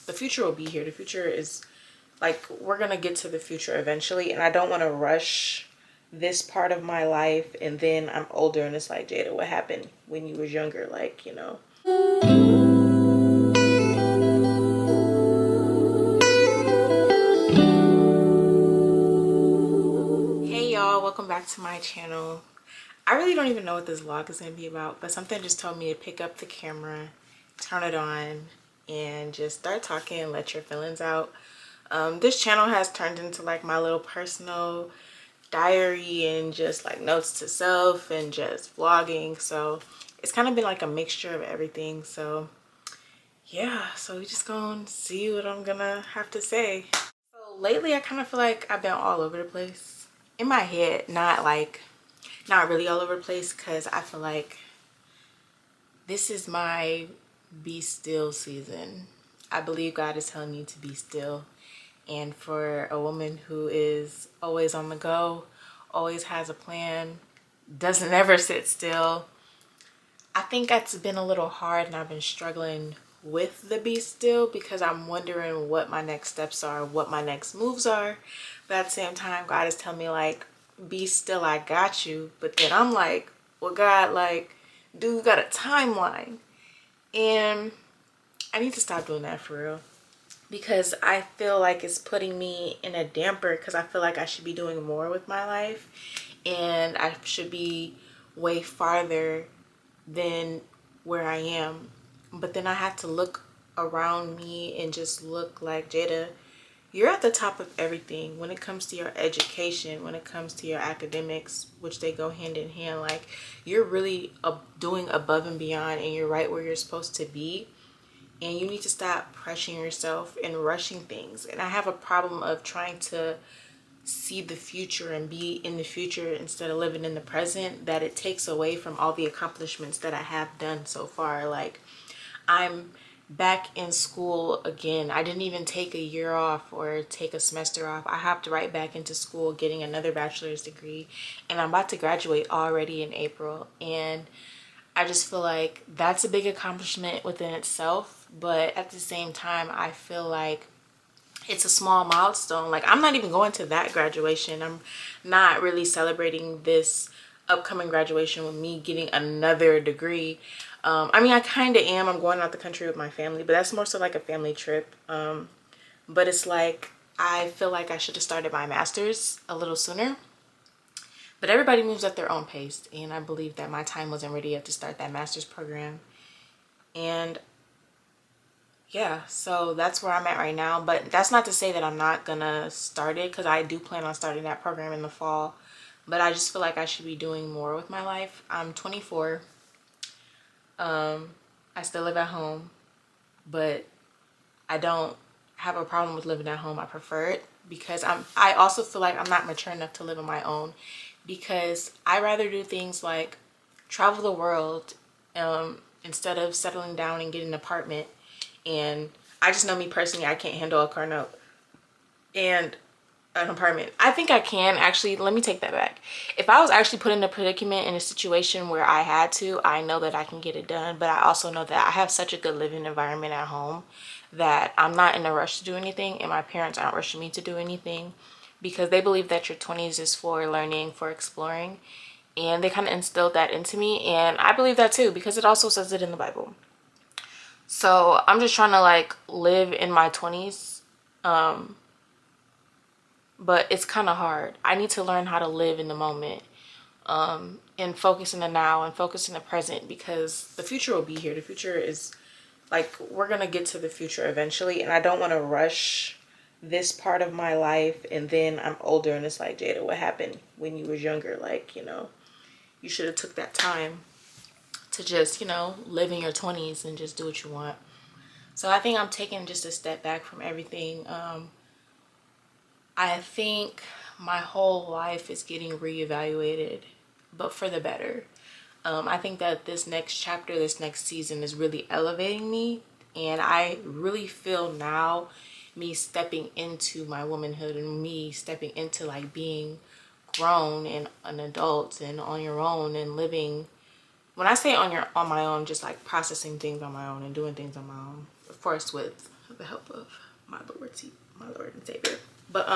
the future will be here. The future is like, we're gonna get to the future eventually, and I don't want to rush this part of my life and then I'm older and it's like, Jada, what happened when you was younger? Like, you know. Hey y'all, welcome back to my channel. I really don't even know what this vlog is going to be about, but something just told me to pick up the camera, turn it on, and just start talking and let your feelings out. This channel has turned into like my little personal diary and just like notes to self and just vlogging. So it's kind of been like a mixture of everything. So yeah, so we just gonna see what I'm gonna have to say. So lately I kind of feel like I've been all over the place in my head, not really all over the place, because I feel like this is my be still season. I believe God is telling me to be still. And for a woman who is always on the go, always has a plan, doesn't ever sit still, I think that's been a little hard, and I've been struggling with the be still because I'm wondering what my next steps are, what my next moves are. But at the same time, God is telling me like, be still, I got you. But then I'm like, well, God, like, dude, you got a timeline. And I need to stop doing that for real, because I feel like it's putting me in a damper, because I feel like I should be doing more with my life and I should be way farther than where I am. But then I have to look around me and just look like, Jada, you're at the top of everything when it comes to your education, when it comes to your academics, which they go hand in hand. Like, you're really doing above and beyond, and you're right where you're supposed to be. And you need to stop pressuring yourself and rushing things. And I have a problem of trying to see the future and be in the future instead of living in the present, that it takes away from all the accomplishments that I have done so far. Like, I'm back in school again. I didn't even take a year off or take a semester off. I hopped right back into school, getting another bachelor's degree, and I'm about to graduate already in April. And I just feel like that's a big accomplishment within itself, but at the same time, I feel like it's a small milestone. Like, I'm not even going to that graduation. I'm not really celebrating this upcoming graduation with me getting another degree. I mean, I kind of am. I'm going out the country with my family, but that's more so like a family trip. But it's like, I feel like I should have started my master's a little sooner. But everybody moves at their own pace, and I believe that my time wasn't ready yet to start that master's program. And yeah, so that's where I'm at right now. But that's not to say that I'm not gonna start it, because I do plan on starting that program in the fall. But I just feel like I should be doing more with my life. I'm 24. I still live at home, but I don't have a problem with living at home. I prefer it because I also feel like I'm not mature enough to live on my own, because I rather do things like travel the world instead of settling down and getting an apartment. And I just know, me personally, I can't handle a car note and an apartment. I think I can actually. Let me take that back. If I was actually put in a predicament, in a situation where I had to, I know that I can get it done. But I also know that I have such a good living environment at home that I'm not in a rush to do anything, and my parents aren't rushing me to do anything, because they believe that your 20s is for learning, for exploring, and they kind of instilled that into me. And I believe that too, because it also says it in the Bible. So I'm just trying to like live in my 20s, but it's kind of hard. I need to learn how to live in the moment, and focus in the now and focus in the present, because the future will be here. The future is like, we're gonna get to the future eventually, and I don't want to rush this part of my life and then I'm older and it's like, Jada, what happened when you was younger? Like, you know, you should have took that time to just, you know, live in your 20s and just do what you want. So I think I'm taking just a step back from everything. I think my whole life is getting reevaluated, but for the better. I think that this next chapter, this next season is really elevating me. And I really feel now me stepping into my womanhood and me stepping into like being grown and an adult and on your own and living. When I say on my own, just like processing things on my own and doing things on my own, of course with with the help of my Lord and Savior. But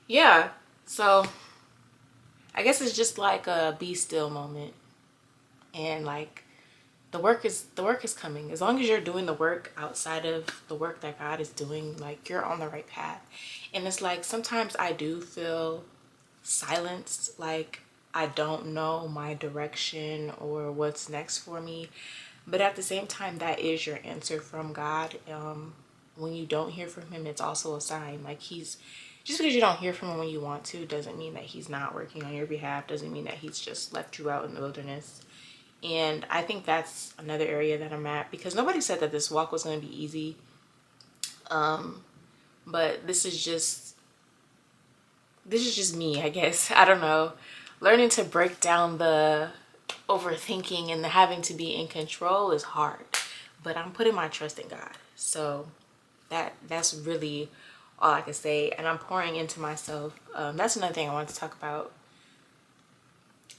yeah, so I guess it's just like a be still moment, and like the work is coming. As long as you're doing the work outside of the work that God is doing, like you're on the right path. And it's like sometimes I do feel silenced, like I don't know my direction or what's next for me. But at the same time, that is your answer from God. When you don't hear from him, it's also a sign. Like he's, just because you don't hear from him when you want to doesn't mean that he's not working on your behalf, doesn't mean that he's just left you out in the wilderness. And I think that's another area that I'm at, because nobody said that this walk was going to be easy. But this is just me, I guess. I don't know. Learning to break down the overthinking and the having to be in control is hard, but I'm putting my trust in God. So that's really all I can say. And I'm pouring into myself. That's another thing I want to talk about.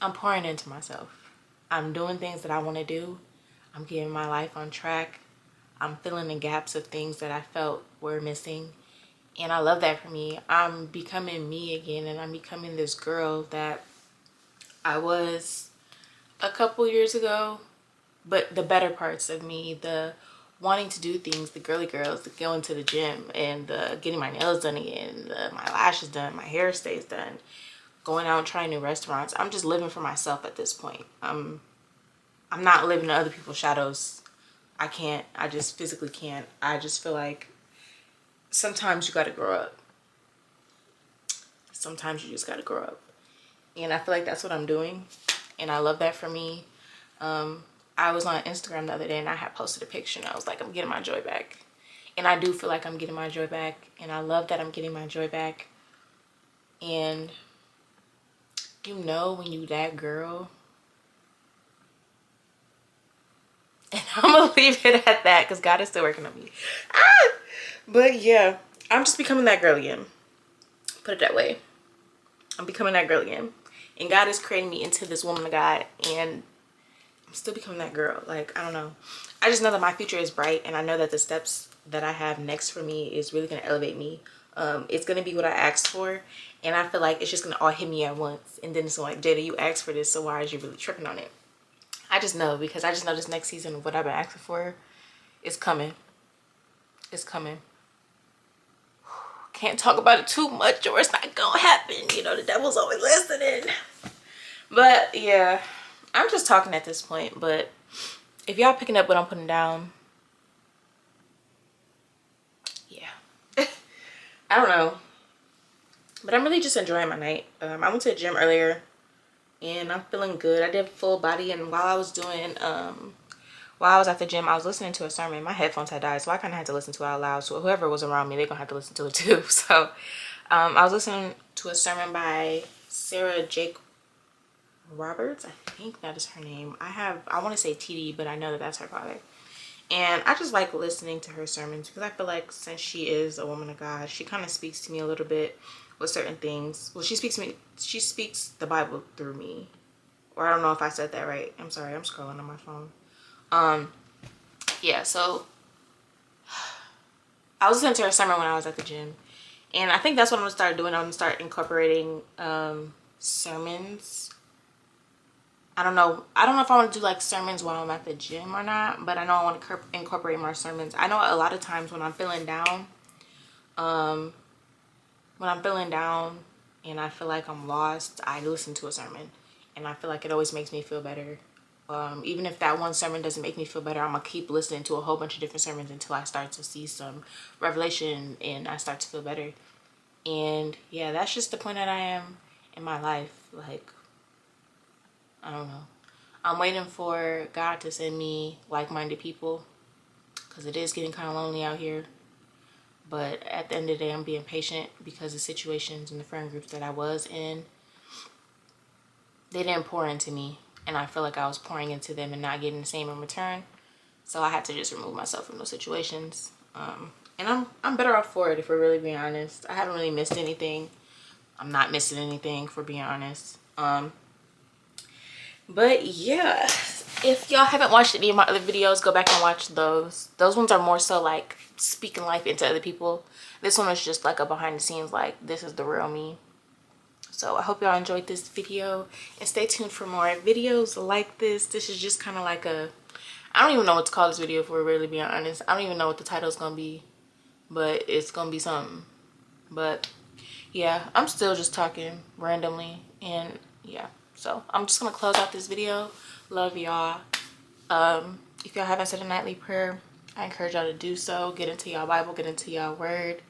I'm pouring into myself. I'm doing things that I want to do. I'm getting my life on track. I'm filling the gaps of things that I felt were missing. And I love that for me. I'm becoming me again, and I'm becoming this girl that I was a couple years ago. But the better parts of me, the wanting to do things, the girly girls, the going to the gym, and the getting my nails done again, my lashes done, my hair stays done, going out and trying new restaurants. I'm just living for myself at this point. I'm not living in other people's shadows. I can't. I just physically can't. I just feel like sometimes you got to grow up. Sometimes you just got to grow up. And I feel like that's what I'm doing. And I love that for me. I was on Instagram the other day and I had posted a picture and I was like, I'm getting my joy back. And I do feel like I'm getting my joy back. And I love that I'm getting my joy back. And you know when you that girl. And I'm going to leave it at that because God is still working on me. But yeah, I'm just becoming that girl again. Put it that way. I'm becoming that girl again. And God is creating me into this woman of God. And I'm still becoming that girl. Like, I don't know. I just know that my future is bright. And I know that the steps that I have next for me is really going to elevate me. It's going to be what I asked for. And I feel like it's just going to all hit me at once. And then it's like, Jada, you asked for this, so why are you really tripping on it? I just know, because I just know this next season of what I've been asking for is coming. It's coming. Can't talk about it too much or it's not gonna happen. You know, the devil's always listening. But yeah, I'm just talking at this point. But if y'all picking up what I'm putting down, yeah. I don't know. But I'm really just enjoying my night. I went to the gym earlier and I'm feeling good. I did full body, and while I was at the gym, I was listening to a sermon. My headphones had died, so I kind of had to listen to it out loud. So whoever was around me, they're going to have to listen to it too. So I was listening to a sermon by Sarah Jake Roberts. I think that is her name. I want to say TD, but I know that that's her father. And I just like listening to her sermons because I feel like since she is a woman of God, she kind of speaks to me a little bit with certain things. Well, she speaks the Bible through me. Or I don't know if I said that right. I'm sorry, I'm scrolling on my phone. Yeah, so I was listening to her sermon when I was at the gym. And I think that's what I'm going to start doing. I'm going to start incorporating sermons. I don't know if I want to do like sermons while I'm at the gym or not, but I know I want to incorporate more sermons. I know a lot of times when I'm feeling down, and I feel like I'm lost, I listen to a sermon, and I feel like it always makes me feel better. Even if that one sermon doesn't make me feel better, I'm gonna keep listening to a whole bunch of different sermons until I start to see some revelation and I start to feel better. And yeah, that's just the point that I am in my life. Like, I don't know. I'm waiting for God to send me like-minded people because it is getting kind of lonely out here. But at the end of the day, I'm being patient because the situations and the friend groups that I was in, they didn't pour into me. And I feel like I was pouring into them and not getting the same in return. So I had to just remove myself from those situations. And I'm better off for it, if we're really being honest. I haven't really missed anything. I'm not missing anything, for being honest. But yeah, if y'all haven't watched any of my other videos, go back and watch those. Those ones are more so like speaking life into other people. This one is just like a behind the scenes, like this is the real me. So I hope y'all enjoyed this video, and stay tuned for more videos like this. This is just kind of like a, I don't even know what to call this video, if we're really being honest. I don't even know what the title is gonna be, but it's gonna be something. But yeah, I'm still just talking randomly, and yeah, so I'm just gonna close out this video. Love y'all. If y'all haven't said a nightly prayer, I encourage y'all to do so. Get into y'all Bible, get into y'all word.